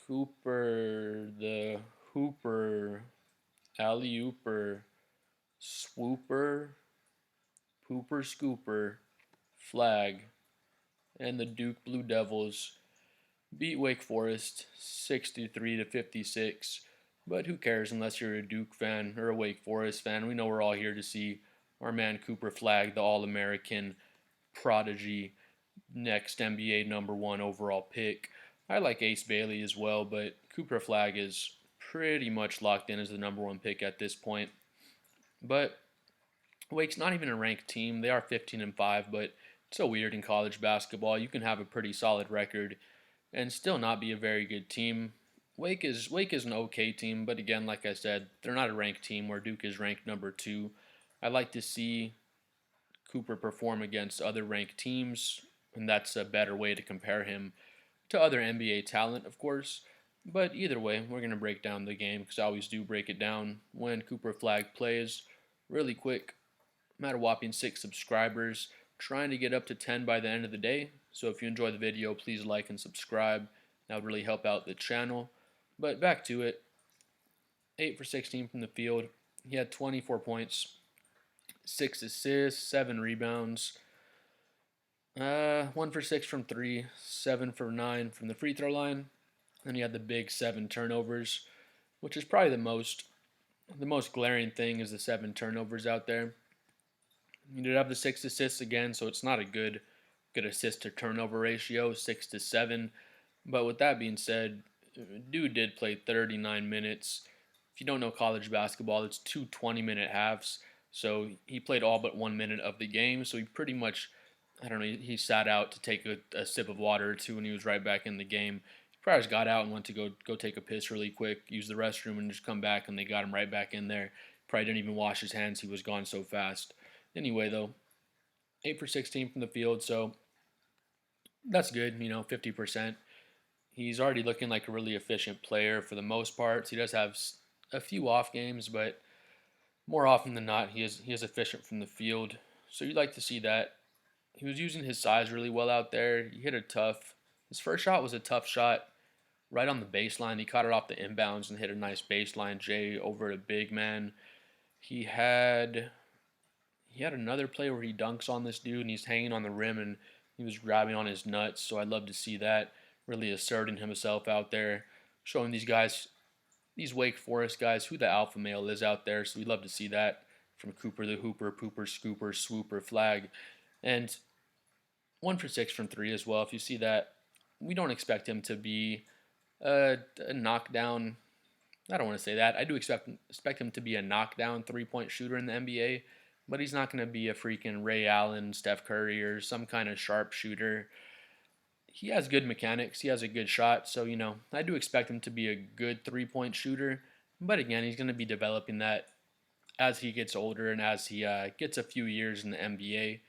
Cooper, the Hooper, Alley Ooper, Swooper, Pooper Scooper, Flag, and the Duke Blue Devils beat Wake Forest 63 to 56. But who cares unless you're a Duke fan or a Wake Forest fan? We know we're all here to see our man Cooper Flagg, the All-American prodigy, next NBA #1 overall pick. I like Ace Bailey as well, but Cooper Flagg is pretty much locked in as the #1 pick at this point. But Wake's not even a ranked team. They are 15-5, but it's so weird in college basketball. You can have a pretty solid record and still not be a very good team. Wake is an okay team, but again, like I said, they're not a ranked team where Duke is ranked #2. I like to see Cooper perform against other ranked teams, and that's a better way to compare him to other NBA talent, of course. But either way, we're going to break down the game because I always do break it down when Cooper Flagg plays. Really quick, I'm at a whopping 6 subscribers, trying to get up to 10 by the end of the day. So if you enjoy the video, please like and subscribe. That would really help out the channel. But back to it. 8 for 16 from the field. He had 24 points, 6 assists, 7 rebounds. 1 for 6 from 3, 7 for 9 from the free throw line. And he had the big 7 turnovers, which is probably the most glaring thing is the 7 turnovers out there. He did have the 6 assists again, so it's not a good assist to turnover ratio, 6 to 7. But with that being said, dude did play 39 minutes. If you don't know college basketball, it's 2 20-minute halves. So he played all but 1 minute of the game. So he pretty much, I don't know, he sat out to take a sip of water or two, and he was right back in the game. He probably just got out and went to go take a piss really quick, use the restroom, and just come back, and they got him right back in there. Probably didn't even wash his hands. He was gone so fast. Anyway, though, 8 for 16 from the field, so that's good, 50%. He's already looking like a really efficient player for the most part. He does have a few off games, but more often than not, he is efficient from the field. So you'd like to see that. He was using his size really well out there. He hit a tough. His first shot was a tough shot right on the baseline. He caught it off the inbounds and hit a nice baseline J over a big man. He had another play where he dunks on this dude and he's hanging on the rim and he was grabbing on his nuts. So I'd love to see that, really asserting himself out there, showing these guys, these Wake Forest guys, who the alpha male is out there. So we'd love to see that from Cooper the Hooper, Pooper, Scooper, Swooper, Flag. And 1 for 6 from 3 as well. If you see that, we don't expect him to be a knockdown. I don't want to say that. I do expect him to be a knockdown 3-point shooter in the NBA, but he's not going to be a freaking Ray Allen, Steph Curry, or some kind of sharp shooter. He has good mechanics. He has a good shot. So, I do expect him to be a good 3-point shooter. But again, he's going to be developing that as he gets older and as he gets a few years in the NBA.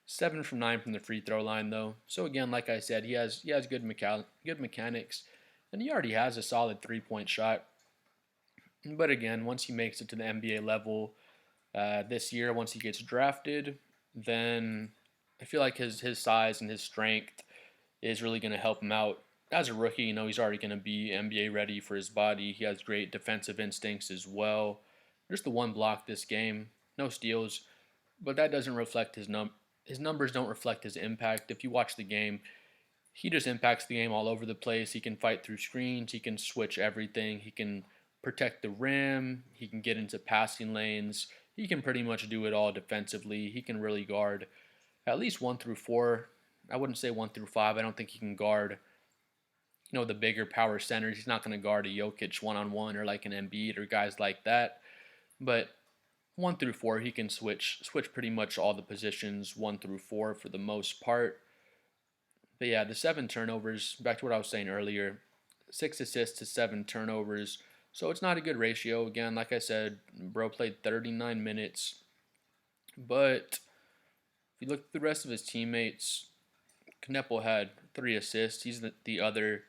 7 from 9 from the free throw line, though. So again, like I said, he has good mechanics, and he already has a solid 3-point shot. But again, once he makes it to the NBA level this year, once he gets drafted, then I feel like his size and his strength is really going to help him out. As a rookie, he's already going to be NBA ready for his body. He has great defensive instincts as well. Just the one block this game, no steals, but that doesn't reflect his numbers don't reflect his impact. If you watch the game, he just impacts the game all over the place. He can fight through screens. He can switch everything. He can protect the rim. He can get into passing lanes. He can pretty much do it all defensively. He can really guard at least 1 through 4. I wouldn't say 1 through 5. I don't think he can guard, the bigger power centers. He's not going to guard a Jokic one-on-one or like an Embiid or guys like that. But 1 through 4, he can switch pretty much all the positions 1 through 4 for the most part. But yeah, the 7 turnovers, back to what I was saying earlier, 6 assists to 7 turnovers. So it's not a good ratio. Again, like I said, bro played 39 minutes. But if you look at the rest of his teammates, Kneppel had 3 assists. He's the other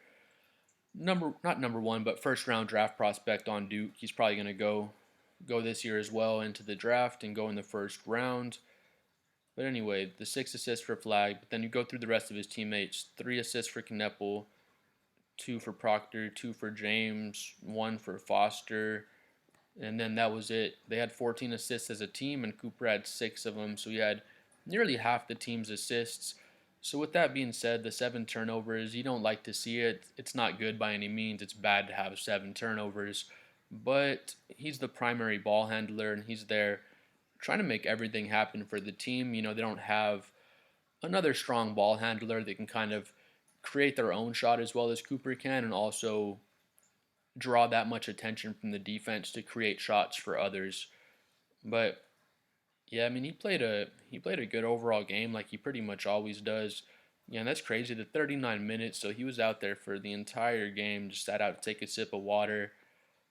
not number 1, but first round draft prospect on Duke. He's probably going to go this year as well into the draft and go in the first round. But anyway, the 6 assists for Flagg. But then you go through the rest of his teammates. 3 assists for Kneppel, two for Proctor, two for James, one for Foster, and then that was it. They had 14 assists as a team, and Cooper had six of them, so he had nearly half the team's assists. So with that being said, the seven turnovers, you don't like to see it. It's not good by any means. It's bad to have seven turnovers, but he's the primary ball handler, and he's there trying to make everything happen for the team. They don't have another strong ball handler that can kind of create their own shot as well as Cooper can, and also draw that much attention from the defense to create shots for others. But yeah, I mean he played a good overall game like he pretty much always does. Yeah, and that's crazy. The 39 minutes, so he was out there for the entire game, just sat out to take a sip of water.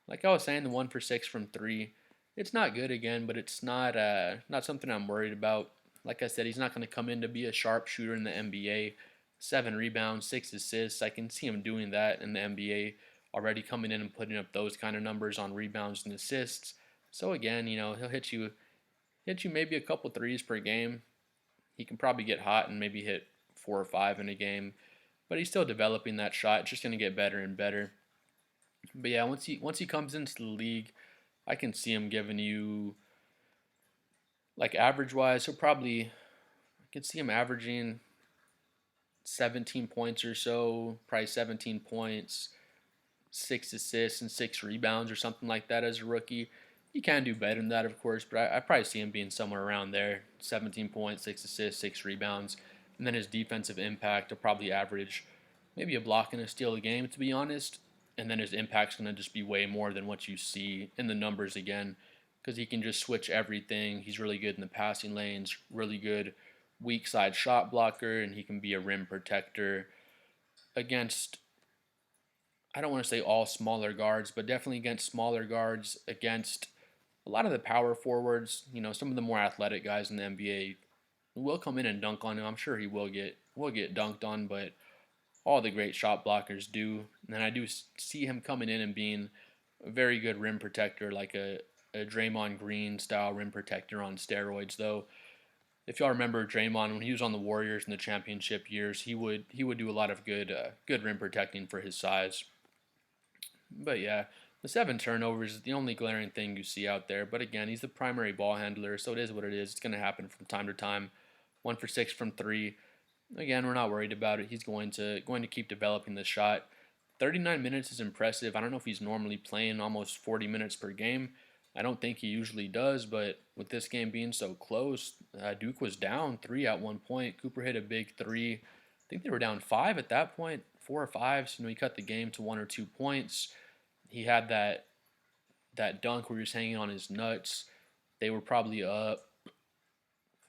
Like I was saying, the 1 for 6 from three, it's not good again, but it's not something I'm worried about. Like I said, he's not going to come in to be a sharpshooter in the NBA. 7 rebounds, 6 assists. I can see him doing that in the NBA already, coming in and putting up those kind of numbers on rebounds and assists. So again, he'll hit you maybe a couple threes per game. He can probably get hot and maybe hit 4 or 5 in a game, but he's still developing that shot. It's just going to get better and better. But yeah, once he comes into the league, I can see him giving you, like, average wise, I can see him averaging 17 points or so, probably 17 points, 6 assists and 6 rebounds or something like that as a rookie. He can do better than that, of course, but I probably see him being somewhere around there: 17 points, 6 assists, 6 rebounds, and then his defensive impact will probably average maybe a block and a steal a game, to be honest. And then his impact's going to just be way more than what you see in the numbers again, because he can just switch everything. He's really good in the passing lanes, really good weak side shot blocker, and he can be a rim protector against, I don't want to say all smaller guards, but definitely against smaller guards, against a lot of the power forwards. Some of the more athletic guys in the NBA will come in and dunk on him. I'm sure he will get dunked on, but all the great shot blockers do. And I do see him coming in and being a very good rim protector, like a Draymond Green style rim protector on steroids. Though, if y'all remember Draymond when he was on the Warriors in the championship years, he would do a lot of good rim protecting for his size. But yeah, the seven turnovers is the only glaring thing you see out there. But again, he's the primary ball handler, so it is what it is. It's going to happen from time to time. 1 for 6 from three. Again, we're not worried about it. He's going to keep developing the shot. 39 minutes is impressive. I don't know if he's normally playing almost 40 minutes per game. I don't think he usually does, but with this game being so close, Duke was down three at one point. Cooper hit a big three. I think they were down five at that point, 4 or 5. So he cut the game to 1 or 2 points. He had that dunk where he was hanging on his nuts. They were probably up. I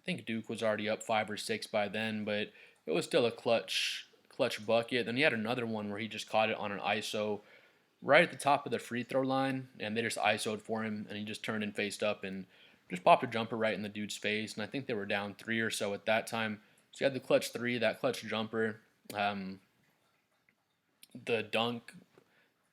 think Duke was already up 5 or 6 by then, but it was still a clutch bucket. Then he had another one where he just caught it on an ISO right at the top of the free throw line, and they just ISO'd for him, and he just turned and faced up and just popped a jumper right in the dude's face. And I think they were down three or so at that time. So he had the clutch three, that clutch jumper, the dunk,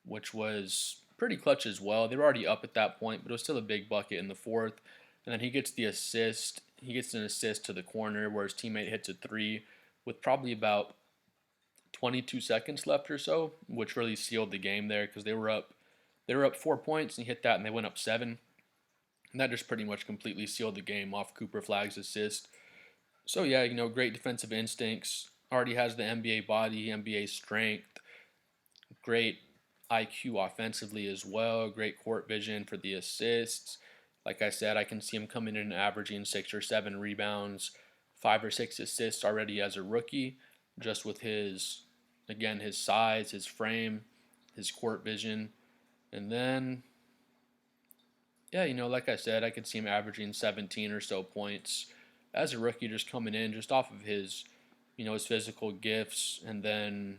which was pretty clutch as well. They were already up at that point, but it was still a big bucket in the fourth. And then he gets the assist. He gets an assist to the corner where his teammate hits a three with probably about 22 seconds left or so, which really sealed the game there because they were up 4 points and he hit that and they went up 7. And that just pretty much completely sealed the game off Cooper Flagg's assist. So yeah, great defensive instincts. Already has the NBA body, NBA strength, great IQ offensively as well, great court vision for the assists. Like I said, I can see him coming in and averaging 6 or 7 rebounds, 5 or 6 assists already as a rookie, just with his size, his frame, his court vision. And then, yeah, like I said, I could see him averaging 17 or so points as a rookie, just coming in just off of his physical gifts, and then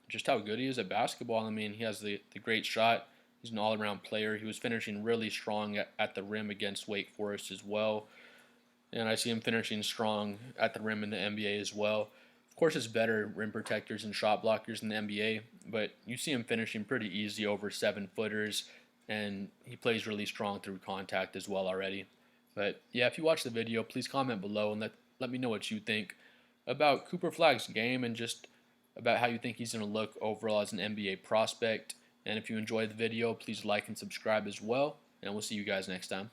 just how good he is at basketball. I mean, he has the great shot. He's an all-around player. He was finishing really strong at the rim against Wake Forest as well. And I see him finishing strong at the rim in the NBA as well. Of course, it's better rim protectors and shot blockers in the NBA, but you see him finishing pretty easy over 7-footers, and he plays really strong through contact as well already. But yeah, if you watch the video, please comment below and let me know what you think about Cooper Flagg's game and just about how you think he's going to look overall as an NBA prospect. And if you enjoyed the video, please like and subscribe as well. And we'll see you guys next time.